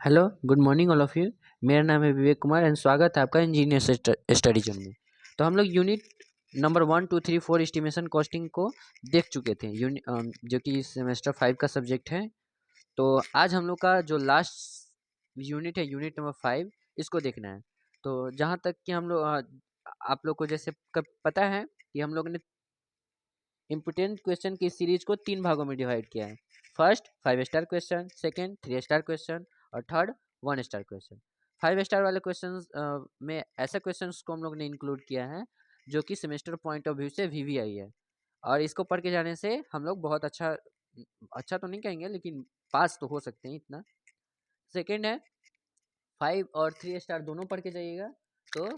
Hello, good morning all of you. मेरा नाम है विवेक कुमार एंड स्वागत है आपका इंजीनियर स्टडी जोन में। तो हम लोग यूनिट नंबर 1, 2, 3, 4 एस्टिमेशन कॉस्टिंग को देख चुके थे, जो कि सेमेस्टर 5 का सब्जेक्ट है। तो आज हम लोग का जो लास्ट यूनिट है, यूनिट नंबर 5, इसको देखना है। तो जहाँ तक कि हम लोग आप लोग को जैसे पता है कि हम लोग ने इम्पोर्टेंट क्वेश्चन की सीरीज को 3 भागों में डिवाइड किया है। First 5 star question, second 3 star question और थर्ड 1 स्टार क्वेश्चन। 5 स्टार वाले क्वेश्चन में ऐसे क्वेश्चंस को हम लोग ने इंक्लूड किया है जो कि सेमेस्टर पॉइंट ऑफ व्यू से वीवीआई है, और इसको पढ़ के जाने से हम लोग बहुत अच्छा तो नहीं कहेंगे लेकिन पास तो हो सकते हैं इतना। सेकंड है 5 और 3 स्टार दोनों पढ़ के जाइएगा, तो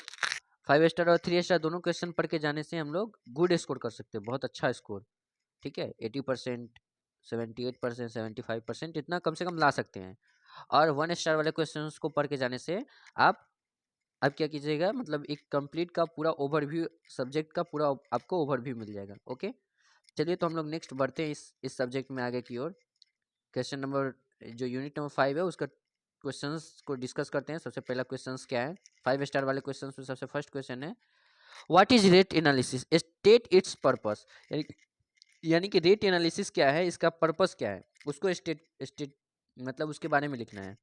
5 स्टार और 3 स्टार दोनों क्वेश्चन पढ़ के जाने से हम लोग गुड स्कोर कर सकते हैं, बहुत अच्छा स्कोर। ठीक है, 80%, 78%, 75% इतना कम से कम ला सकते हैं। और 1 स्टार वाले क्वेश्चंस को पढ़ के जाने से आप क्या कीजिएगा, मतलब एक कंप्लीट का पूरा ओवरव्यू, सब्जेक्ट का पूरा आपको ओवरव्यू मिल जाएगा। ओके, चलिए तो हम लोग नेक्स्ट बढ़ते हैं इस सब्जेक्ट में आगे की ओर। क्वेश्चन नंबर, जो यूनिट नंबर 5 है उसका क्वेश्चंस को डिस्कस करते हैं। सबसे पहला क्वेश्चंस क्या है 5 स्टार वाले क्वेश्चंस में? सबसे फर्स्ट क्वेश्चन है, what is rate analysis, state it's purpose. यानी कि रेट एनालिसिस क्या है, इसका पर्पस क्या है, उसको स्टेट मतलब उसके बारे में लिखना है।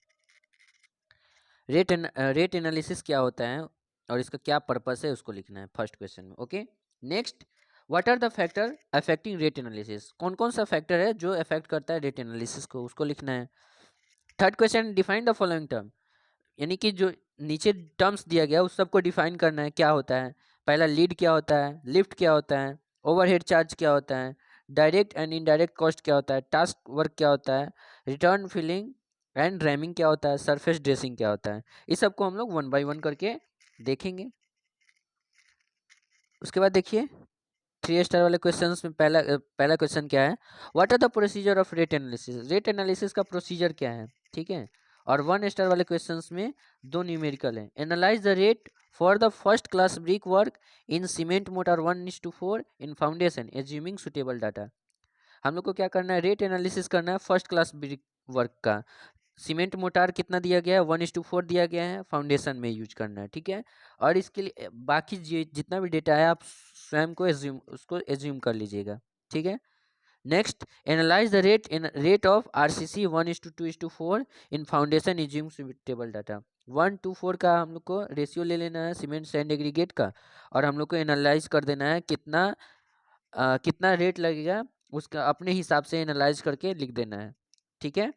रेट एनालिसिस क्या होता है और इसका क्या पर्पस है, उसको लिखना है फर्स्ट क्वेश्चन में। Okay, next, what are the factor affecting rate analysis. कौन कौन सा फैक्टर है जो अफेक्ट करता है रेट एनालिसिस को, उसको लिखना है। Third question, define the following term. यानी कि जो नीचे टर्म्स दिया गया उस सबको डिफाइन करना है, क्या होता है। पहला, लीड क्या होता है, लिफ्ट क्या होता है, ओवरहेड चार्ज क्या होता है, डायरेक्ट एंड इनडायरेक्ट कॉस्ट क्या होता है, टास्क वर्क क्या होता है, रिटर्न फिलिंग एंड रैमिंग क्या होता है, सरफेस ड्रेसिंग क्या होता है। इस सबको हम लोग 1 बाय 1 करके देखेंगे। उसके बाद देखिए 3 स्टार वाले क्वेश्चंस में पहला क्वेश्चन क्या है, what are the procedure of rate analysis. Rate analysis का प्रोसीजर क्या है, ठीक है। और 1 स्टार वाले क्वेश्चंस में 2 न्यूमेरिकल है, analyse the rate for the first class brick work in cement motor 1:4 in foundation assuming suitable data. हम लोग को क्या करना है, रेट एनालिसिस करना है फर्स्ट क्लास ब्रिक वर्क का। सीमेंट मोटार कितना दिया गया है, 1:4 दिया गया है, फाउंडेशन में यूज करना है, ठीक है। और इसके लिए बाकी जितना भी डेटा है आप स्वयं को उसको एज्यूम कर लीजिएगा, ठीक है। Next, analyse the rate of RCC 1:2:4 in foundation assume suitable data. 1:4 का हम लोग को रेशियो ले लेना है सीमेंट सैंड एग्रीगेट का, और हम लोग को एनालाइज कर देना है कितना रेट लगेगा, उसका अपने हिसाब से एनालाइज करके लिख देना है, ठीक है।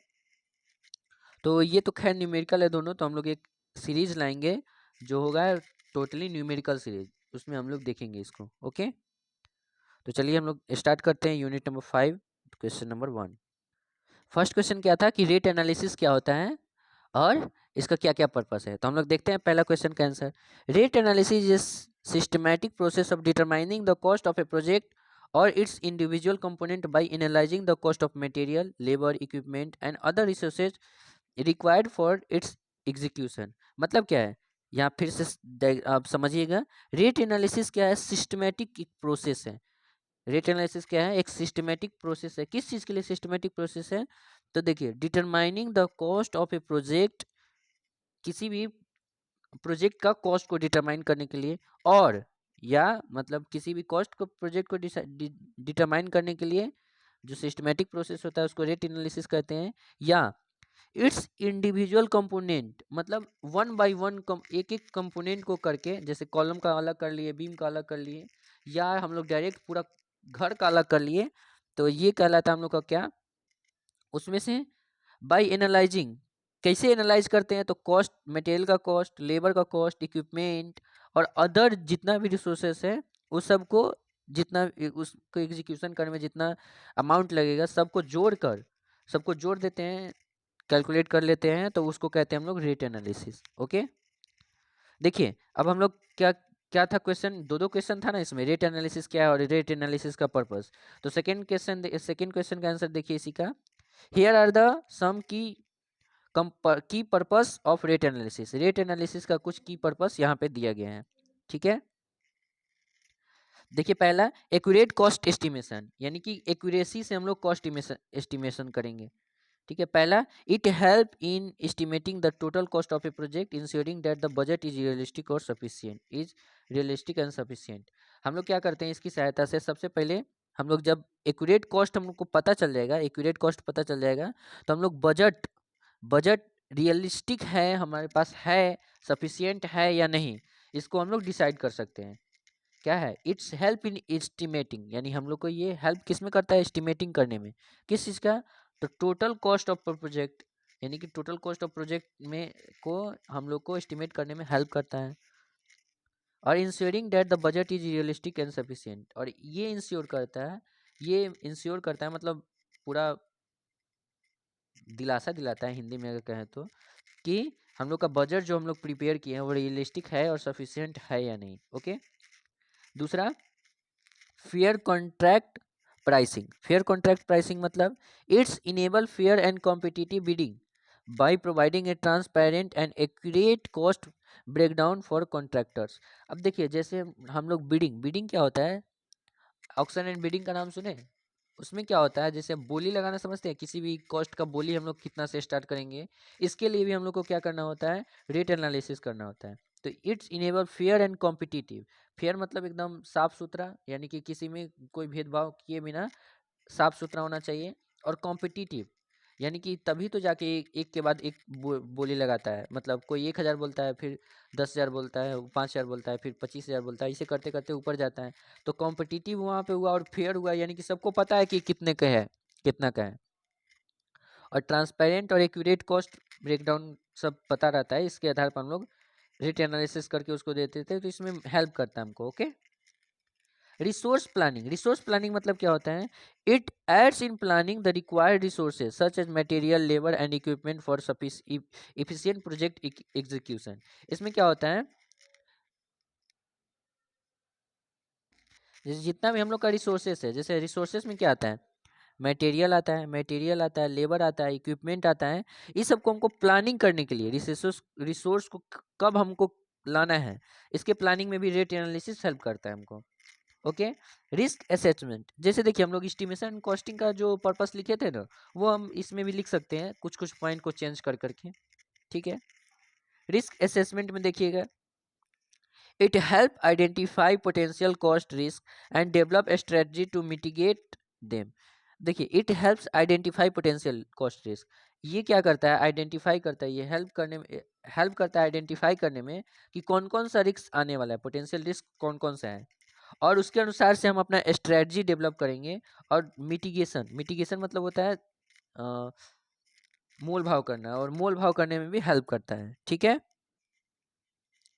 तो ये तो खैर न्यूमेरिकल है दोनों, तो हम लोग एक सीरीज लाएंगे जो होगा टोटली न्यूमेरिकल सीरीज, उसमें हम लोग देखेंगे इसको। ओके, तो चलिए हम लोग स्टार्ट करते हैं unit number 5, question number 1। First question क्या था कि रेट एनालिसिस क्या होता है और इसका क्या क्या पर्पस है। तो हम लोग देखते हैं पहला क्वेश्चन का answer. Rate analysis is systematic process of determining the cost of a project or its individual component by analyzing the cost of material, labor, equipment and other resources required for its execution। मतलब क्या है, यहाँ फिर से आप समझिएगा। Rate analysis क्या है, सिस्टमेटिक एक प्रोसेस है। रेट एनालिसिस क्या है, एक सिस्टमेटिक प्रोसेस है। किस चीज़ के लिए सिस्टमेटिक प्रोसेस है, तो देखिए, determining the cost of a project, किसी भी प्रोजेक्ट का कॉस्ट को डिटरमाइन करने के लिए, और या मतलब किसी भी कॉस्ट को प्रोजेक्ट को डिटरमाइन करने के लिए जो सिस्टमेटिक प्रोसेस होता है उसको रेट एनालिसिस कहते हैं। या इट्स इंडिविजुअल कंपोनेंट, मतलब 1 बाय 1 एक एक कंपोनेंट को करके, जैसे कॉलम का अलग कर लिए, बीम का अलग कर लिए, या हम लोग डायरेक्ट पूरा घर का अलग कर लिए, तो ये कहलाता है हम लोग का क्या, उसमें से बाय एनालाइजिंग। कैसे एनालाइज करते हैं, तो कॉस्ट, मटेरियल का कॉस्ट, लेबर का कॉस्ट, इक्विपमेंट और अदर जितना भी रिसोर्सेस है उस सबको, जितना उसको एग्जीक्यूशन करने में जितना अमाउंट लगेगा सबको जोड़ देते हैं, कैलकुलेट कर लेते हैं, तो उसको कहते हैं हम लोग रेट एनालिसिस। ओके, देखिए अब हम लोग क्या क्या था क्वेश्चन, दो क्वेश्चन था ना इसमें, रेट एनालिसिस क्या है और रेट एनालिसिस का पर्पस। तो सेकंड क्वेश्चन का आंसर देखिए इसी का, हियर आर द सम की purpose of rate analysis. Rate analysis का कुछ की पर्पस यहाँ पे दिया गया है, ठीक है। देखिए पहला, एक्यूरेट कॉस्ट एस्टिमेशन, यानी कि एक्यूरेसी से हम लोग कॉस्ट एस्टिमेशन करेंगे, ठीक है। पहला, it help in estimating the total cost of a project ensuring that the budget is realistic और sufficient, is realistic and sufficient. हम लोग क्या करते हैं इसकी सहायता से, सबसे पहले हम लोग जब एक्यूरेट कॉस्ट हम लोग को पता चल जाएगा, एक्यूरेट कॉस्ट पता चल जाएगा, तो हम लोग बजट बजट रियलिस्टिक है हमारे पास है, सफिशिएंट है या नहीं, इसको हम लोग डिसाइड कर सकते हैं। क्या है, इट्स हेल्प इन एस्टिमेटिंग, यानी हम लोग को ये हेल्प किस में करता है, एस्टिमेटिंग करने में। किस चीज़ का, तो टोटल कॉस्ट ऑफ प्रोजेक्ट, यानी कि टोटल कॉस्ट ऑफ प्रोजेक्ट में को हम लोग को एस्टिमेट करने में हेल्प करता है। और ensuring that the budget is realistic and sufficient, और ये इंश्योर करता है, ये इंश्योर करता है मतलब पूरा दिलासा दिलाता है हिंदी में अगर कहें तो, कि हम लोग का बजट जो हम लोग प्रिपेयर किए हैं वो रियलिस्टिक है और सफिशिएंट है या नहीं। ओके। दूसरा, fair contract pricing. Fair contract pricing मतलब it's enable fair and competitive bidding by providing a transparent and accurate cost breakdown for contractors. अब देखिए, जैसे हम लोग बिडिंग, बिडिंग क्या होता है, ऑक्शन एंड बिडिंग का नाम सुने। उसमें क्या होता है, जैसे बोली लगाना समझते हैं, किसी भी कॉस्ट का बोली हम लोग कितना से स्टार्ट करेंगे, इसके लिए भी हम लोग को क्या करना होता है, रेट एनालिसिस करना होता है। तो it's enable fair and competitive, fair मतलब एकदम साफ सुथरा, यानी कि किसी में कोई भेदभाव किए बिना साफ सुथरा होना चाहिए, और कॉम्पिटिटिव यानी कि तभी तो जाके एक के बाद एक बोली लगाता है, मतलब कोई 1,000 बोलता है, फिर 10,000 बोलता है, 5,000 बोलता है, फिर 25,000 बोलता है, इसे करते करते ऊपर जाता है। तो कॉम्पिटिटिव वहाँ पे हुआ और फेयर हुआ, यानी कि सबको पता है कि कितने का है, कितना का है। और ट्रांसपेरेंट और एक्यूरेट कॉस्ट ब्रेकडाउन सब पता रहता है, इसके आधार पर हम लोग रेट एनालिसिस करके उसको देते थे, तो इसमें हेल्प करता है हमको। Okay. Resource planning, resource planning मतलब क्या होता है, it aids in planning the required resources such as material, labour and equipment for efficient project execution. इसमें क्या होता है, जैसे जितना भी हम लोग का रिसोर्सेस है, जैसे रिसोर्सेस में क्या आता है, मटेरियल आता है, मटेरियल आता है, लेबर आता है, इक्विपमेंट आता है, इस सबको हमको प्लानिंग करने के लिए, रिसोर्स रिसोर्स को कब हमको लाना है, इसके प्लानिंग में भी रेट एनालिसिस हेल्प करता है हमको। ओके। रिस्क असेसमेंट, जैसे देखिए हम लोग एस्टिमेशन कॉस्टिंग का जो पर्पस लिखे थे ना, वो हम इसमें भी लिख सकते हैं, कुछ कुछ पॉइंट को चेंज कर करके। ठीक है। रिस्क असेसमेंट में देखिएगा, it help identify potential cost risk and develop strategy to mitigate them. देखिए, it helps identify potential cost risk, ये क्या करता है, आइडेंटिफाई करता है, ये हेल्प करने में, हेल्प करता है आइडेंटिफाई करने में कि कौन कौन सा रिस्क आने वाला है, पोटेंशियल रिस्क कौन कौन सा है, और उसके अनुसार से हम अपना स्ट्रेटजी डेवलप करेंगे। और मिटिगेशन, मिटिगेशन मतलब होता है मोल भाव करना, और मोल भाव करने में भी हेल्प करता है। ठीक है।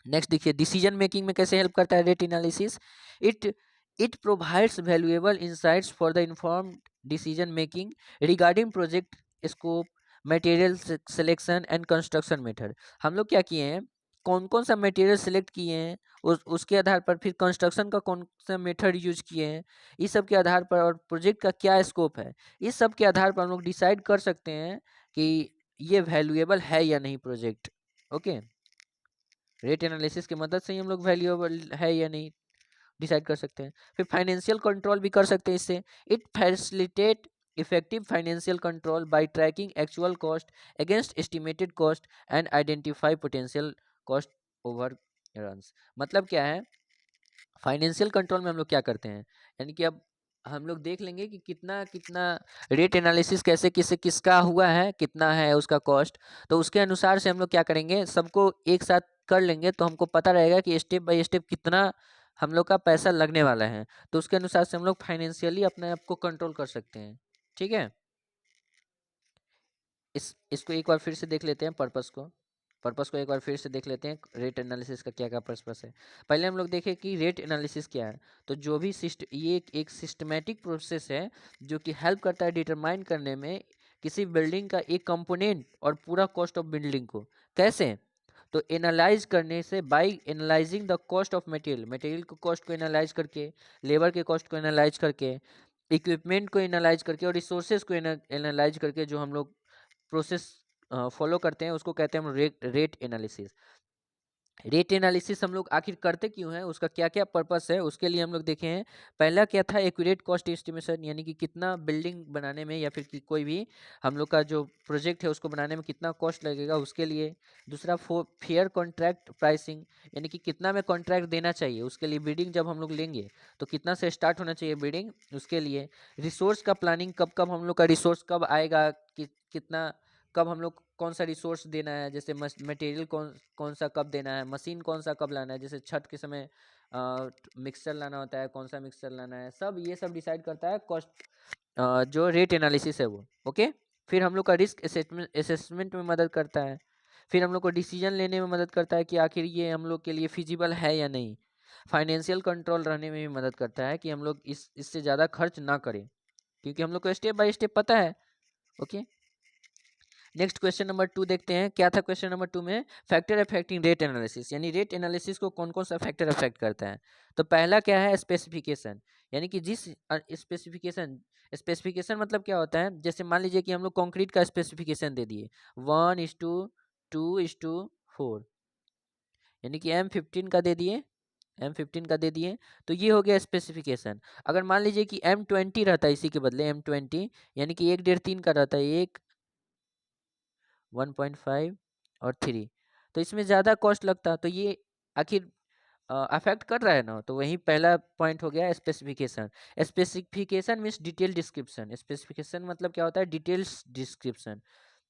नेक्स्ट देखिए, डिसीजन मेकिंग में कैसे हेल्प करता है rate analysis, it it provides valuable insights for the informed decision making regarding project scope, material selection and construction method. हम लोग क्या किए हैं, कौन कौन सा मटेरियल सिलेक्ट किए हैं, उसके आधार पर फिर कंस्ट्रक्शन का कौन सा मेथड यूज किए हैं, इस सब के आधार पर, और प्रोजेक्ट का क्या स्कोप है, इस सब के आधार पर हम लोग डिसाइड कर सकते हैं कि ये वैल्यूएबल है या नहीं प्रोजेक्ट। ओके। रेट एनालिसिस की मदद से ही हम लोग वैल्यूएबल है या नहीं डिसाइड कर सकते हैं। फिर फाइनेंशियल कंट्रोल भी कर सकते हैं इससे, it facilitate effective financial control by tracking actual cost against estimated cost and identify potential cost overruns. मतलब क्या है, फाइनेंशियल कंट्रोल में हम लोग क्या करते हैं, यानी कि अब हम लोग देख लेंगे कि कितना कितना रेट एनालिसिस कैसे किसे किसका हुआ है, कितना है उसका कॉस्ट, तो उसके अनुसार से हम लोग क्या करेंगे, सबको एक साथ कर लेंगे, तो हमको पता रहेगा कि स्टेप बाय स्टेप कितना हम लोग का पैसा लगने वाला है, तो उसके अनुसार से हम लोग फाइनेंशियली अपने आप को कंट्रोल कर सकते हैं। ठीक है। इसको एक बार फिर से देख लेते हैं, पर्पस को एक बार फिर से देख लेते हैं, रेट एनालिसिस का क्या क्या पर्पस है। पहले हम लोग देखें कि रेट एनालिसिस क्या है, तो जो भी ये एक सिस्टमेटिक प्रोसेस है जो कि हेल्प करता है डिटरमाइन करने में किसी बिल्डिंग का एक कंपोनेंट और पूरा कॉस्ट ऑफ बिल्डिंग को। कैसे, तो एनालाइज करने से, by analysing the cost of material, material को कॉस्ट को एनालाइज करके, लेबर के कॉस्ट को एनालाइज करके, इक्विपमेंट को एनालाइज करके, और रिसोर्सेज को एनालाइज करके, जो हम लोग प्रोसेस फॉलो करते हैं उसको कहते हैं हम रेट एनालिसिस। रेट एनालिसिस हम लोग आखिर करते क्यों हैं, उसका क्या क्या पर्पस है, उसके लिए हम लोग देखे हैं। पहला क्या था, एक्यूरेट कॉस्ट एस्टिमेशन, यानी कि कितना बिल्डिंग बनाने में या फिर कोई भी हम लोग का जो प्रोजेक्ट है उसको बनाने में कितना कॉस्ट लगेगा उसके लिए। दूसरा फेयर कॉन्ट्रैक्ट प्राइसिंग, यानी कि कितना में कॉन्ट्रैक्ट देना चाहिए उसके लिए। बिडिंग जब हम लोग लेंगे तो कितना से स्टार्ट होना चाहिए बिडिंग, उसके लिए। रिसोर्स का प्लानिंग, कब कब हम लोग का रिसोर्स कब आएगा, कितना कब हम लोग कौन सा रिसोर्स देना है, जैसे मटेरियल कौन कौन सा कब देना है, मशीन कौन सा कब लाना है, जैसे छठ के समय मिक्सर लाना होता है, कौन सा मिक्सर लाना है, सब ये सब डिसाइड करता है कॉस्ट, जो रेट एनालिसिस है वो। ओके। फिर हम लोग का रिस्क असेसमेंट में मदद करता है। फिर हम लोग को डिसीजन लेने में मदद करता है कि आखिर ये हम लोग के लिए फिजिबल है या नहीं। फाइनेंशियल कंट्रोल रहने में भी मदद करता है कि हम लोग इससे ज़्यादा खर्च ना करें, क्योंकि हम लोग को स्टेप बाय स्टेप पता है। ओके। नेक्स्ट क्वेश्चन नंबर 2 देखते हैं, क्या था क्वेश्चन नंबर 2 में, फैक्टर अफेक्टिंग रेट एनालिसिस, यानी रेट एनालिसिस को कौन कौन सा फैक्टर अफेक्ट करता है। तो पहला क्या है, स्पेसिफिकेशन, यानी कि जिस स्पेसिफिकेशन, स्पेसिफिकेशन मतलब क्या होता है, जैसे मान लीजिए कि हम लोग कंक्रीट का स्पेसिफिकेशन दे दिए 1:2:4, यानी कि M15 का दे दिए, M15 का दे दिए, तो ये हो गया स्पेसिफिकेशन। अगर मान लीजिए कि M20 रहता है इसी के बदले M20, यानी कि 1:3 का रहता है, 1.5 और 3, तो इसमें ज़्यादा कॉस्ट लगता, तो ये आखिर अफेक्ट कर रहा है ना। तो वही पहला पॉइंट हो गया specification. Specification means detail description, specification मतलब क्या होता है, डिटेल्स डिस्क्रिप्शन,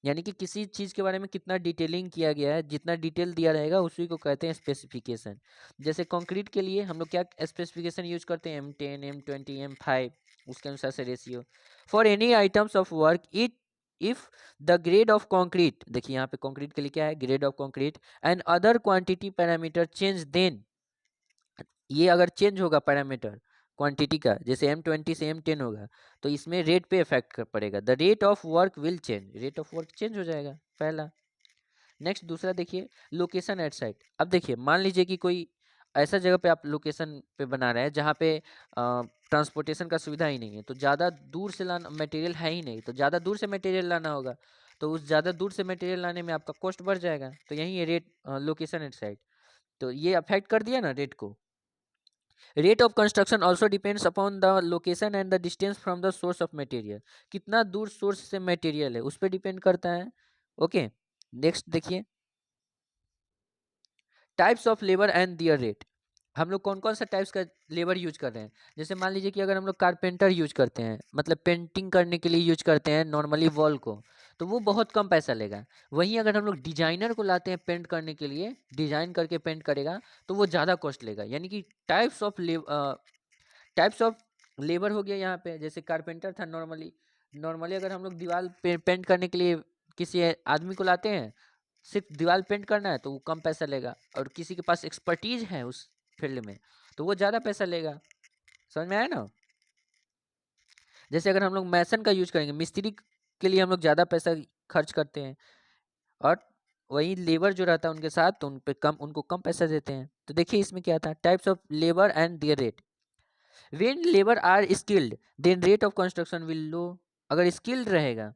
यानी कि किसी चीज़ के बारे में कितना डिटेलिंग किया गया है, जितना डिटेल दिया रहेगा उसी को कहते हैं स्पेसिफिकेशन। जैसे कंक्रीट के लिए हम लोग क्या स्पेसिफिकेशन यूज करते हैं, M10, M20, M5, उसके अनुसार से ratio. For any items of work it, if the grade of concrete, देखिए यहाँ पे कंक्रीट के लिए क्या है, grade of concrete and other quantity parameter change, then ये अगर चेंज होगा पैरामीटर क्वांटिटी का, जैसे M20 से M10 होगा, तो इसमें रेट पे इफेक्ट कर पड़ेगा, the rate of work will change, rate of work change हो जाएगा, पहला। नेक्स्ट दूसरा देखिए, लोकेशन एट साइट। अब देखिए मान लीजिए कि कोई ऐसा जगह पे आप लोकेशन पे बना रहे हैं जहाँ पे ट्रांसपोर्टेशन का सुविधा ही नहीं है, तो ज़्यादा दूर से लाना, मटेरियल है ही नहीं, तो ज़्यादा दूर से मटेरियल लाना होगा, तो उस ज़्यादा दूर से मटेरियल लाने में आपका कॉस्ट बढ़ जाएगा, तो यही है रेट, लोकेशन एट साइट, तो ये अफेक्ट कर दिया ना रेट को। Rate of construction also depends upon the location and the distance from the source of material, कितना दूर सोर्स से मटेरियल है उस पर डिपेंड करता है। ओके। नेक्स्ट देखिए, types of labour and their rate, हम लोग कौन कौन सा टाइप्स का लेबर यूज कर रहे हैं। जैसे मान लीजिए कि अगर हम लोग कारपेंटर यूज करते हैं, मतलब पेंटिंग करने के लिए यूज करते हैं नॉर्मली वॉल को, तो वो बहुत कम पैसा लेगा। वहीं अगर हम लोग डिजाइनर को लाते हैं पेंट करने के लिए, डिजाइन करके पेंट करेगा, तो वो ज़्यादा कॉस्ट लेगा। यानी कि टाइप्स ऑफ लेबर हो गया यहाँ पे। जैसे कारपेंटर था, नॉर्मली नॉर्मली अगर हम लोग दीवार पेंट करने के लिए किसी आदमी को लाते हैं, सिर्फ दीवार पेंट करना है, तो वो कम पैसा लेगा, और किसी के पास एक्सपर्टीज है उस फील्ड में, तो वो ज़्यादा पैसा लेगा। समझ में आया ना। जैसे अगर हम लोग मैसन का यूज करेंगे, मिस्त्री के लिए हम लोग ज़्यादा पैसा खर्च करते हैं, और वही लेबर जो रहता है उनके साथ, तो उन पे कम, उनको कम पैसा देते हैं। तो देखिए इसमें क्या था, types of labour and there rate. When labor are skilled, then rate of construction will low, अगर स्किल्ड रहेगा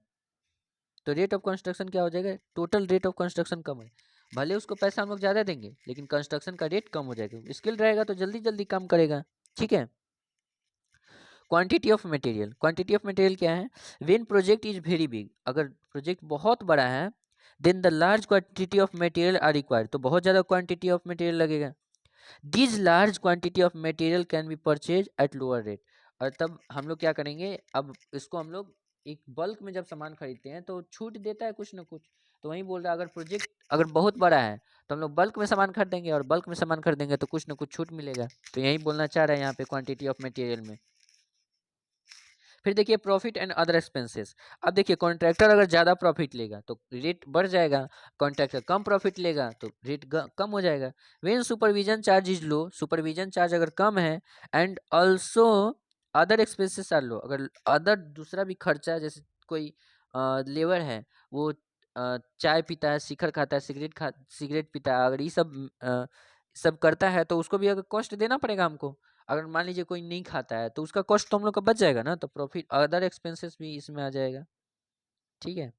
तो रेट ऑफ कंस्ट्रक्शन क्या हो जाएगा, टोटल रेट ऑफ कंस्ट्रक्शन कम है, भले उसको पैसा हम लोग ज़्यादा देंगे लेकिन कंस्ट्रक्शन का रेट कम हो जाएगा। स्किल्ड रहेगा तो जल्दी जल्दी काम करेगा। ठीक है। Quantity of material, quantity of material क्या है, when project is very big, अगर प्रोजेक्ट बहुत बड़ा है, then the large quantity of material are required, तो बहुत ज़्यादा क्वांटिटी ऑफ मटेरियल लगेगा। This large quantity of material can be purchase at lower rate, और तब हम लोग क्या करेंगे, अब इसको हम लोग एक बल्क में जब सामान खरीदते हैं तो छूट देता है कुछ ना कुछ। तो वही बोल रहा है, अगर प्रोजेक्ट अगर बहुत बड़ा है तो हम लोग बल्क में सामान खरीदेंगे, और बल्क में सामान खरीदेंगे तो कुछ ना कुछ छूट मिलेगा। तो यही बोलना चाह रहे हैं यहाँ पे क्वांटिटी ऑफ मटेरियल में। फिर देखिए प्रॉफिट एंड अदर एक्सपेंसेस। अब देखिए कॉन्ट्रैक्टर अगर ज़्यादा प्रॉफिट लेगा तो रेट बढ़ जाएगा, कॉन्ट्रैक्टर कम प्रॉफिट लेगा तो रेट कम हो जाएगा। When supervision charge is low, supervision charge अगर कम है, and also other expenses are low, अगर अदर दूसरा भी खर्चा, जैसे कोई लेबर है, वो चाय पीता है, शिखर खाता है, सिगरेट पीता है, अगर ये सब करता है, तो उसको भी अगर कॉस्ट देना पड़ेगा हमको। अगर मान लीजिए कोई नहीं खाता है तो उसका कॉस्ट तो हम लोग का बच जाएगा ना, तो प्रॉफिट अदर एक्सपेंसेस भी इसमें आ जाएगा। ठीक है।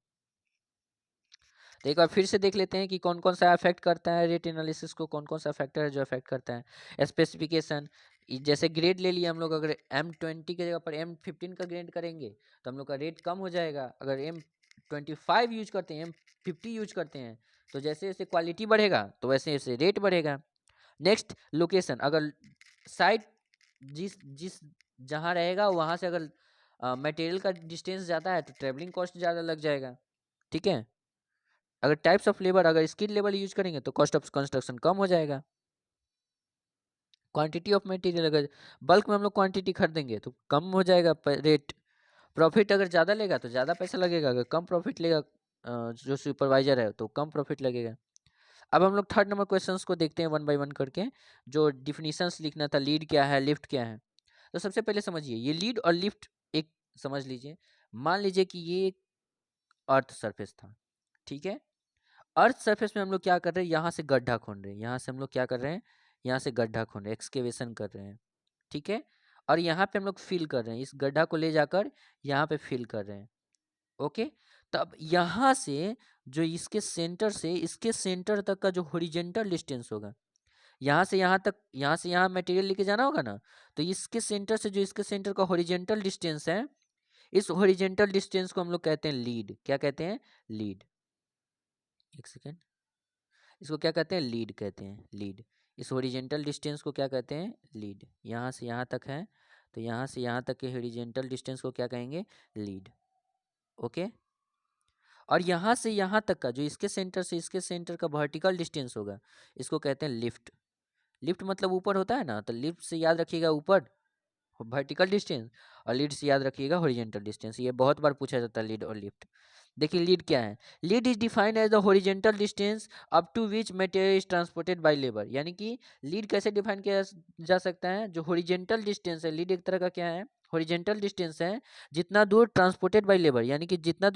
तो एक बार फिर से देख लेते हैं कि कौन कौन सा अफेक्ट करता है रेट एनालिसिस को, कौन कौन सा फैक्टर है जो अफेक्ट करता है। स्पेसिफिकेशन, जैसे ग्रेड ले लिया हम लोग, अगर M20 की जगह पर M15 का ग्रेड करेंगे तो हम लोग का रेट कम हो जाएगा। अगर M25 यूज करते हैं, M50 यूज करते हैं, तो जैसे जैसे क्वालिटी बढ़ेगा तो वैसे वैसे रेट बढ़ेगा। नेक्स्ट लोकेशन, अगर साइट जिस जिस जहाँ रहेगा वहाँ से अगर मटेरियल का डिस्टेंस ज़्यादा है तो ट्रेवलिंग कॉस्ट ज़्यादा लग जाएगा। ठीक है। अगर टाइप्स ऑफ लेबर, अगर स्किल लेबर यूज करेंगे तो कॉस्ट ऑफ कंस्ट्रक्शन कम हो जाएगा। क्वांटिटी ऑफ मटेरियल, अगर बल्क में हम लोग क्वांटिटी खरीदेंगे तो कम हो जाएगा रेट। प्रॉफिट अगर ज़्यादा लेगा तो ज़्यादा पैसा लगेगा, अगर कम प्रॉफिट लेगा जो सुपरवाइजर है तो कम प्रॉफिट लगेगा। अब हम लोग थर्ड नंबर क्वेश्चंस को देखते हैं वन बाय वन करके, जो डिफिनीशंस लिखना था, लीड क्या है, लिफ्ट क्या है। तो सबसे पहले समझिए, ये लीड और लिफ्ट एक समझ लीजिए। मान लीजिए कि ये एक अर्थ सरफेस था, ठीक है। अर्थ सरफेस में हम लोग क्या कर रहे हैं, यहाँ से गड्ढा खोद रहे हैं, यहाँ से हम लोग क्या कर रहे हैं, यहाँ से गड्ढा खोद रहे हैं, एक्सकेवेशन कर रहे हैं, ठीक है। और यहाँ पे हम लोग फिल कर रहे हैं, इस गड्ढा को ले जाकर यहाँ पे फिल कर रहे हैं। ओके। तब यहाँ से जो इसके सेंटर से इसके सेंटर तक का जो हॉरिजेंटल डिस्टेंस होगा, यहाँ से यहाँ तक, यहाँ से यहाँ मटेरियल लेके जाना होगा ना, तो इसके सेंटर से जो इसके सेंटर का हॉरिजेंटल डिस्टेंस है, इस हॉरिजेंटल डिस्टेंस को हम लोग कहते हैं लीड। क्या कहते हैं? लीड। एक सेकेंड, इसको क्या कहते हैं? लीड कहते हैं, लीड। इस हॉरिजेंटल डिस्टेंस को क्या कहते हैं? लीड। यहाँ से यहाँ तक है तो यहाँ से यहाँ तक के हॉरिजेंटल डिस्टेंस को क्या कहेंगे? लीड। ओके। और यहाँ से यहाँ तक का जो इसके सेंटर से इसके सेंटर का वर्टिकल डिस्टेंस होगा, इसको कहते हैं लिफ्ट। लिफ्ट मतलब ऊपर होता है ना, तो लिफ्ट से याद रखिएगा ऊपर वर्टिकल डिस्टेंस, और लीड से याद रखिएगा हॉरिजेंटल डिस्टेंस। ये बहुत बार पूछा जाता है, लीड और लिफ्ट। देखिए लीड क्या है? Lead is defined as the horizontal distance up to which material is transported by labour. यानी कि लीड कैसे डिफाइन किया जा सकता है? जो हॉरिजेंटल डिस्टेंस है, लीड एक तरह का क्या है? हॉरिजेंटल डिस्टेंस है, जितना दूर ट्रांसपोर्टेड बाय लेबर, यानी कि जितना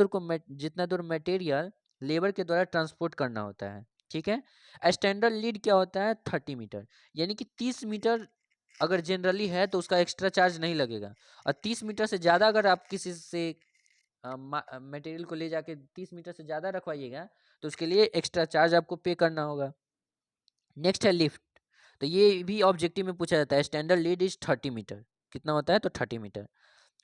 दूर मटेरियल लेबर के द्वारा ट्रांसपोर्ट करना होता है। ठीक है। स्टैंडर्ड लीड क्या होता है? 30 मीटर, यानी कि 30 मीटर अगर जनरली है तो उसका एक्स्ट्रा चार्ज नहीं लगेगा। और 30 मीटर से ज़्यादा अगर आप किसी से मटेरियल को ले जाके 30 मीटर से ज़्यादा रखवाइएगा तो उसके लिए एक्स्ट्रा चार्ज आपको पे करना होगा। नेक्स्ट है लिफ्ट। तो ये भी ऑब्जेक्टिव में पूछा जाता है, स्टैंडर्ड लीड इज 30 मीटर। कितना होता है? तो 30 मीटर।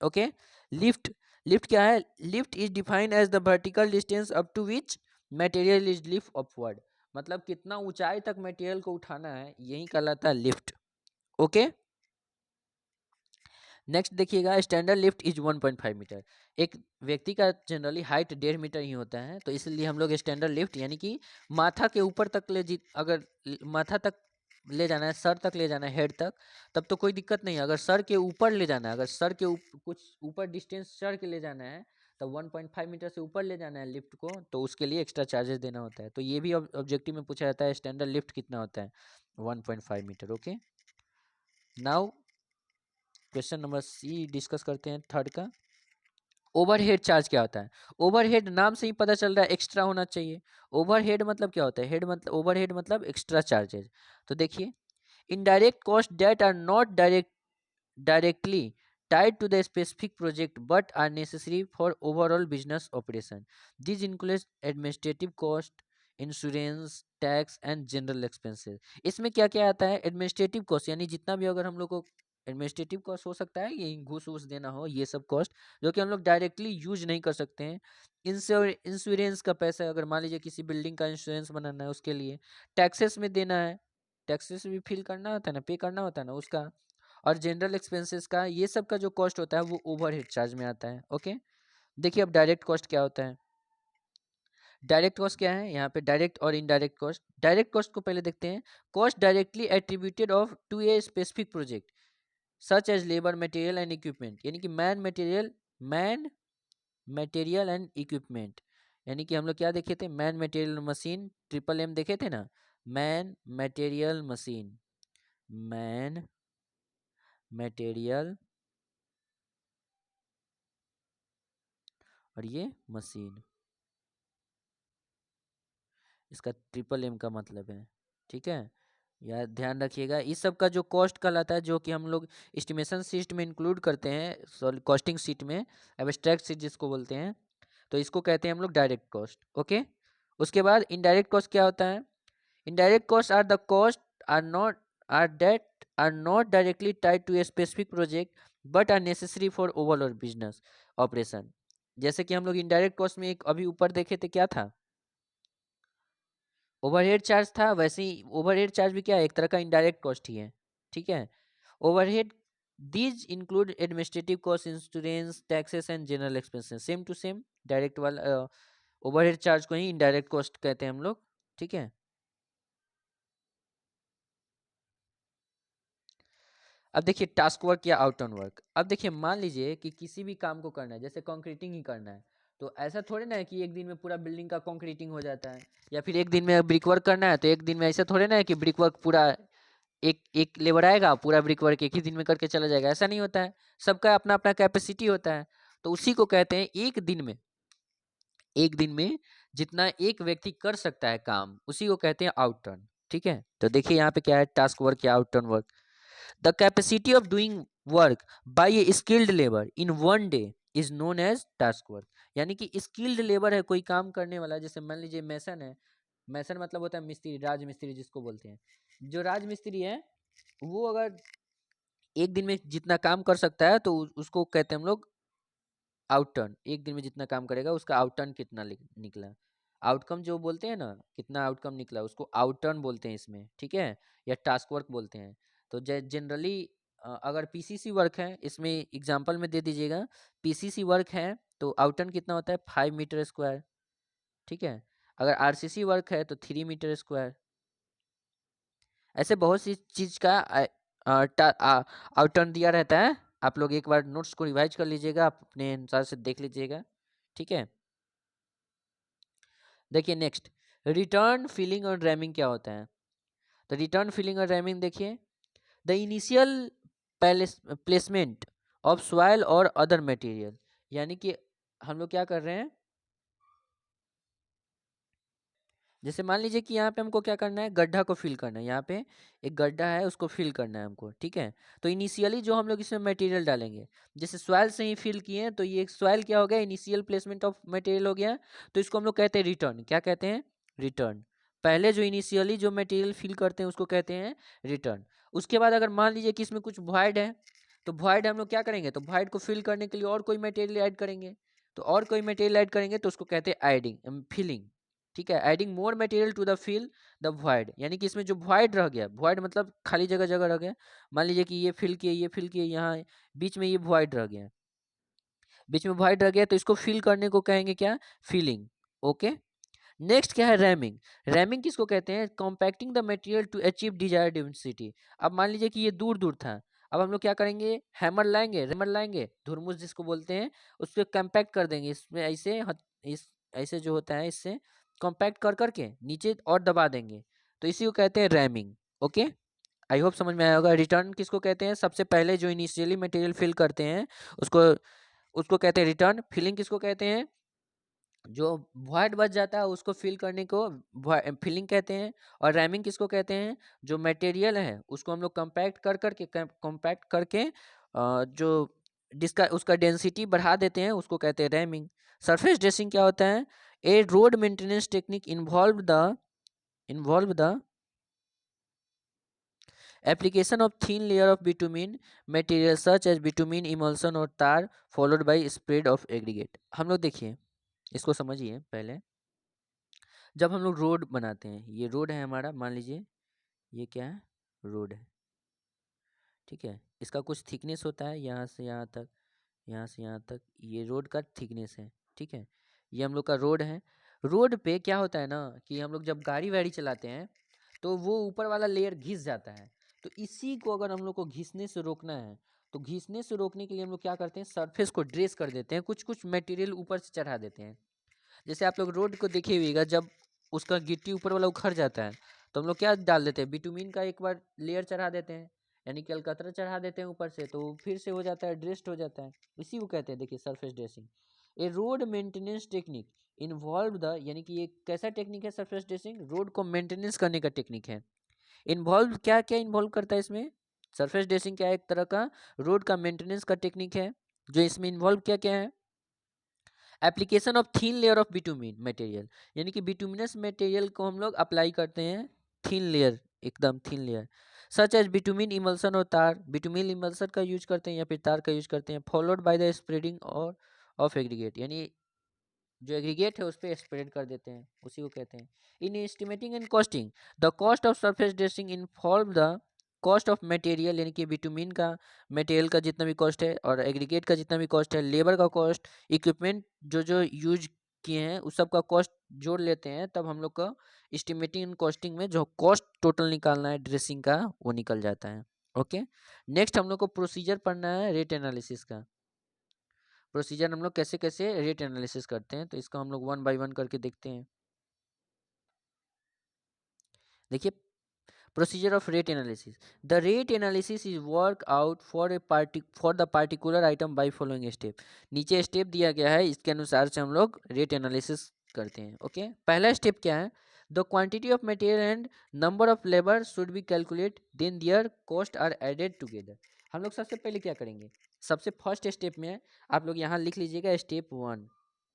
ओके। लिफ्ट, लिफ्ट क्या है? Lift is defined as the vertical distance up to which material is lift upward. मतलब कितना ऊंचाई तक मटेरियल को उठाना है, यही कहलाता है लिफ्ट। ओके। नेक्स्ट देखिएगा, स्टैंडर्ड लिफ्ट इज 1.5 मीटर। एक व्यक्ति का जनरली हाइट 1.5 मीटर ही होता है, तो इसलिए हम लोग स्टैंडर्ड लिफ्ट यानी कि माथा के ऊपर तक अगर माथा तक ले जाना है, सर तक ले जाना है, हेड तक, तब तो कोई दिक्कत नहीं है। अगर सर के ऊपर ले जाना है, अगर सर के कुछ ऊपर डिस्टेंस चढ़ के ले जाना है, तो 1.5 मीटर से ऊपर ले जाना है लिफ्ट को, तो उसके लिए एक्स्ट्रा चार्जेस देना होता है। तो ये भी ऑब्जेक्टिव में पूछा जाता है, स्टैंडर्ड लिफ्ट कितना होता है? 1.5 metre. Okay. Now question number C discuss करते हैं, थर्ड का। ओवरहेड चार्ज क्या होता है? ओवरहेड नाम से ही पता चल रहा है एक्स्ट्रा होना चाहिए। ओवरहेड मतलब क्या होता है? हेड मतलब, ओवरहेड मतलब एक्स्ट्रा चार्जेज। तो देखिए, indirect cost that are not directly tied to the specific project but are necessary for overall business operation. These include administrative cost, insurance, tax and general expenses. इसमें क्या क्या आता है? Administrative cost, यानी जितना भी अगर हम लोग को एडमिनिस्ट्रेटिव कॉस्ट हो सकता है, ये घूस वूस देना हो, ये सब कॉस्ट जो कि हम लोग डायरेक्टली यूज नहीं कर सकते हैं। इंश्योरेंस का पैसा, अगर मान लीजिए किसी बिल्डिंग का इंश्योरेंस बनाना है, उसके लिए टैक्सेस में देना है, टैक्सेस भी फिल करना होता है ना, पे करना होता है ना उसका। और जनरल एक्सपेंसेस का, ये सब का जो कॉस्ट होता है वो ओवरहेड चार्ज में आता है। ओके। देखिए अब डायरेक्ट कॉस्ट क्या होता है? डायरेक्ट कॉस्ट क्या है? यहाँ पे डायरेक्ट और इनडायरेक्ट कॉस्ट। डायरेक्ट कॉस्ट को पहले देखते हैं। Cost directly attributed of to a specific project such as labour, material and equipment. यानी कि मैन मटेरियल एंड इक्विपमेंट। यानी कि हम लोग क्या देखे थे? Man material machine, triple M देखे थे ना। Man material machine, man material और ये मशीन, इसका ट्रिपल M का मतलब है। ठीक है, यार ध्यान रखिएगा। इस सब का जो कॉस्ट कहलाता है, जो कि हम लोग एस्टिमेशन शीट में इंक्लूड करते हैं, सॉरी कॉस्टिंग शीट में, एब्स्ट्रैक्ट शीट जिसको बोलते हैं, तो इसको कहते हैं हम लोग डायरेक्ट कॉस्ट। ओके। उसके बाद इनडायरेक्ट कॉस्ट क्या होता है? Indirect cost are the cost are not are that are not directly tied to a specific project but are necessary for overall business operation. जैसे कि हम लोग इनडायरेक्ट कॉस्ट में एक अभी ऊपर देखे थे, क्या था? ओवरहेड चार्ज था। वैसे ही ओवरहेड चार्ज भी क्या है? एक तरह का इनडायरेक्ट कॉस्ट ही है, ठीक है। Overhead these include administrative cost, insurance, taxes and general expenses. Same to same direct वाला ओवरहेड चार्ज को ही इनडायरेक्ट कॉस्ट कहते हैं हम लोग, ठीक है। अब देखिए टास्क वर्क या आउटऑन वर्क। अब देखिए मान लीजिए कि किसी भी काम को करना है, जैसे कंक्रीटिंग ही करना है, तो ऐसा थोड़े ना है कि एक दिन में पूरा बिल्डिंग का कंक्रीटिंग हो जाता है, या फिर एक दिन में ब्रिक वर्क करना है तो एक दिन में ऐसा थोड़े ना है कि ब्रिक वर्क पूरा एक एक लेबर आएगा पूरा ब्रिक वर्क एक ही दिन में करके चला जाएगा, ऐसा नहीं होता है। सबका अपना अपना कैपेसिटी होता है। तो उसी को कहते हैं एक दिन में जितना एक व्यक्ति कर सकता है काम, उसी को कहते हैं आउटटर्न, ठीक है। तो देखिए यहाँ पे क्या है, टास्क वर्क या outturn work. The capacity of doing work by a skilled labour in one day is known as task work. यानी कि स्किल्ड लेबर है कोई काम करने वाला, जैसे मान लीजिए मैसन है। मैसन मतलब होता है मिस्त्री, राजमिस्त्री जिसको बोलते हैं। जो राजमिस्त्री है वो अगर एक दिन में जितना काम कर सकता है तो उसको कहते हैं हम लोग आउटटर्न। एक दिन में जितना काम करेगा उसका आउटटर्न कितना निकला, आउटकम जो बोलते हैं ना, कितना आउटकम निकला, उसको आउटटर्न बोलते हैं इसमें, ठीक है, या टास्क वर्क बोलते हैं। तो जनरली अगर पीसीसी वर्क है, इसमें एग्जांपल में दे दीजिएगा, पीसीसी वर्क है तो आउटटर्न कितना होता है 5 मीटर स्क्वायर, ठीक है। अगर आरसीसी वर्क है तो 3 मीटर स्क्वायर। ऐसे बहुत सी चीज का आउटटर्न दिया रहता है। आप लोग एक बार नोट्स को रिवाइज कर लीजिएगा, आप अपने अनुसार से देख लीजिएगा, ठीक है। देखिए नेक्स्ट, रिटर्न फिलिंग और रैमिंग क्या होता है? तो रिटर्न फिलिंग और रैमिंग देखिए, the initial placement of soil और अदर मटेरियल। यानी कि हम लोग क्या कर रहे हैं, जैसे मान लीजिए कि यहाँ पे हमको क्या करना है, गड्ढा को फिल करना है। यहाँ पे एक गड्ढा है उसको फिल करना है हमको, ठीक है। तो इनिशियली जो हम लोग इसमें मटेरियल डालेंगे, जैसे सॉइल से ही फिल किए हैं तो ये सॉइल क्या हो गया, इनिशियल प्लेसमेंट ऑफ मटेरियल हो गया। तो इसको हम लोग कहते हैं रिटर्न। क्या कहते हैं? रिटर्न। पहले जो इनिशियली जो मटेरियल फिल करते हैं उसको कहते हैं रिटर्न। उसके बाद अगर मान लीजिए कि इसमें कुछ वॉइड है, तो वॉइड हम लोग क्या करेंगे, तो वॉइड को फिल करने के लिए और कोई मटेरियल ऐड करेंगे। तो और कोई मटेरियल ऐड करेंगे तो उसको कहते हैं एडिंग, फिलिंग, ठीक है। Adding more material to the fill the void. यानी कि इसमें जो वॉइड रह गया, वॉइड मतलब खाली जगह जगह रह गया। मान लीजिए कि ये फिल किए, ये फिल किए, यहाँ बीच में ये वॉइड रह गया, बीच में वॉइड रह गया, तो इसको फिल करने को कहेंगे क्या, फिलिंग, ओके। नेक्स्ट क्या है, रैमिंग। रैमिंग किसको कहते हैं, compacting the material to achieve desired density. अब मान लीजिए कि ये दूर दूर था, अब हम लोग क्या करेंगे, हैमर लाएंगे, रैमर लाएंगे, धुरमुस जिसको बोलते हैं, उसको कॉम्पैक्ट कर देंगे इसमें ऐसे इस ऐसे जो होता है इससे कॉम्पैक्ट कर करके नीचे और दबा देंगे, तो इसी को कहते हैं रैमिंग, ओके। आई होप समझ में आया होगा। रिटर्न किसको कहते हैं, सबसे पहले जो इनिशियली मटेरियल फिल करते हैं उसको उसको कहते हैं रिटर्न। फिलिंग किसको कहते हैं, जो वॉइड बच जाता है उसको फिल करने को फिलिंग कहते हैं। और रैमिंग किसको कहते हैं, जो मटेरियल है उसको हम लोग कंपैक्ट कर करके कंपैक्ट करके जो जिसका उसका डेंसिटी बढ़ा देते हैं उसको कहते हैं रैमिंग। सरफेस ड्रेसिंग क्या होता है, a road maintenance technique involve the application of thin layer of bitumen material such as bitumen emulsion और tar followed by spread of aggregate. हम लोग देखिए इसको समझिए पहले। जब हम लोग रोड बनाते हैं, ये रोड है हमारा, मान लीजिए ये क्या है, रोड है, ठीक है। इसका कुछ थिकनेस होता है, यहाँ से यहाँ तक, यहाँ से यहाँ तक, ये रोड का थिकनेस है, ठीक है। ये हम लोग का रोड है। रोड पे क्या होता है ना कि हम लोग जब गाड़ी वाड़ी चलाते हैं तो वो ऊपर वाला लेयर घिस जाता है। तो इसी को अगर हम लोग को घिसने से रोकना है, तो घिसने से रोकने के लिए हम लोग क्या करते हैं, सरफेस को ड्रेस कर देते हैं, कुछ कुछ मटेरियल ऊपर से चढ़ा देते हैं। जैसे आप लोग रोड को देखे हुएगा, जब उसका गिट्टी ऊपर वाला उखड़ जाता है तो हम लोग क्या डाल देते हैं, बिटुमिन का एक बार लेयर चढ़ा देते हैं, यानी कि अलकतरा चढ़ा देते हैं ऊपर से, तो फिर से हो जाता है, ड्रेस्ड हो जाता है। इसी को कहते हैं देखिए surface dressing. A road maintenance technique involve the, यानी कि ये कैसा टेक्निक है, सरफेस ड्रेसिंग रोड को मेंटेनेंस करने का टेक्निक है। इन्वॉल्व क्या क्या इन्वॉल्व करता है इसमें, सरफेस ड्रेसिंग क्या है, एक तरह का रोड का मेंटेनेंस का टेक्निक है। जो इसमें इन्वॉल्व क्या क्या है, application of thin layer of bitumen material, यानी कि बिटुमिनस मटेरियल को हम लोग अप्लाई करते हैं थिन लेयर, एकदम thin layer, such as bitumen emulsion और तार, बिटुमिन इमल्सन का यूज करते हैं या फिर तार का यूज करते हैं, फॉलोड बाय द स्प्रेडिंग और ऑफ एग्रीगेट, यानी जो एग्रीगेट है उस पर स्प्रेड कर देते हैं, उसी को कहते हैं। In estimating and costing the cost of surface dressing involve the cost of material, यानी कि बिटुमिन का मटेरियल का जितना भी कॉस्ट है और एग्रीगेट का जितना भी कॉस्ट है, लेबर का कॉस्ट, इक्विपमेंट जो जो यूज किए हैं उस सब का कॉस्ट जोड़ लेते हैं, तब हम लोग का एस्टिमेटिंग एंड कॉस्टिंग में जो कॉस्ट टोटल निकालना है ड्रेसिंग का वो निकल जाता है। ओके, नेक्स्ट हम लोग को प्रोसीजर पढ़ना है रेट एनालिसिस का। प्रोसीजर हम लोग कैसे कैसे रेट एनालिसिस करते हैं, तो इसको हम लोग वन बाय वन करके देखते हैं। देखिए, procedure of rate analysis, the rate analysis is work out for the particular item by following step. नीचे स्टेप दिया गया है, इसके अनुसार से हम लोग रेट एनालिसिस करते हैं। ओके, पहला स्टेप क्या है, the quantity of material and number of labour should be calculate, then their cost are added together. हम लोग सबसे पहले क्या करेंगे, सबसे फर्स्ट स्टेप में आप लोग यहाँ लिख लीजिएगा स्टेप वन,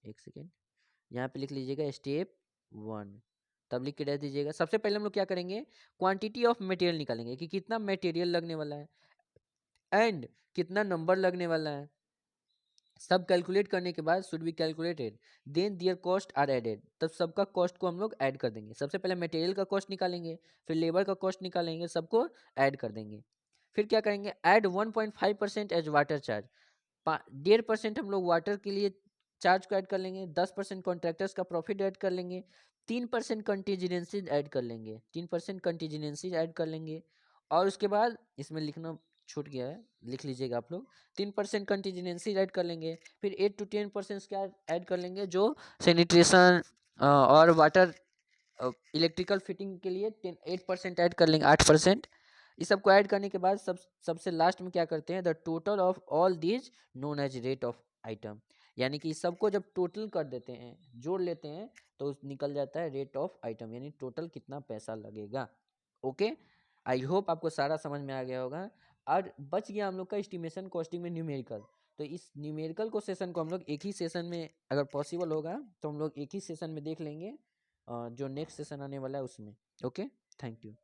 एक सेकेंड, यहाँ पे लिख लीजिएगा स्टेप वन, तब लिख के रह दीजिएगा। सबसे पहले हम लोग क्या करेंगे, क्वांटिटी ऑफ मटेरियल निकालेंगे कि कितना मटेरियल लगने वाला है एंड कितना नंबर लगने वाला है, सब कैलकुलेट करने के बाद should be calculated, then their cost are added, तब सबका कॉस्ट को हम लोग ऐड कर देंगे। सबसे पहले मटेरियल का कॉस्ट निकालेंगे, फिर लेबर का कॉस्ट निकालेंगे, सबको ऐड कर देंगे। फिर क्या करेंगे, ऐड 1.5% एज वाटर चार्ज, 1.5% हम लोग वाटर के लिए चार्ज को ऐड कर लेंगे, 10% कॉन्ट्रैक्टर्स का प्रॉफिट ऐड कर लेंगे, 3% कंटीजेंसीज ऐड कर लेंगे, 3% कंटीजेंसीज ऐड कर लेंगे। और उसके बाद इसमें लिखना छूट गया है, लिख लीजिएगा आप लोग, 3% कंटीजेंसीज ऐड कर लेंगे, फिर 8 to 10% क्या ऐड कर लेंगे, जो सैनिटेशन और वाटर इलेक्ट्रिकल फिटिंग के लिए 8% ऐड कर लेंगे, 8%। इस सबको ऐड करने के बाद सबसे लास्ट में क्या करते हैं, the total of all these known as rate of item, यानी कि सबको जब टोटल कर देते हैं, जोड़ लेते हैं, तो निकल जाता है रेट ऑफ आइटम, यानी टोटल कितना पैसा लगेगा। ओके, आई होप आपको सारा समझ में आ गया होगा। और बच गया हम लोग का एस्टिमेशन कॉस्टिंग में न्यूमेरिकल, तो इस न्यूमेरिकल को सेशन को हम लोग एक ही सेशन में, अगर पॉसिबल होगा तो हम लोग एक ही सेशन में देख लेंगे, जो नेक्स्ट सेशन आने वाला है उसमें। Okay, thank you.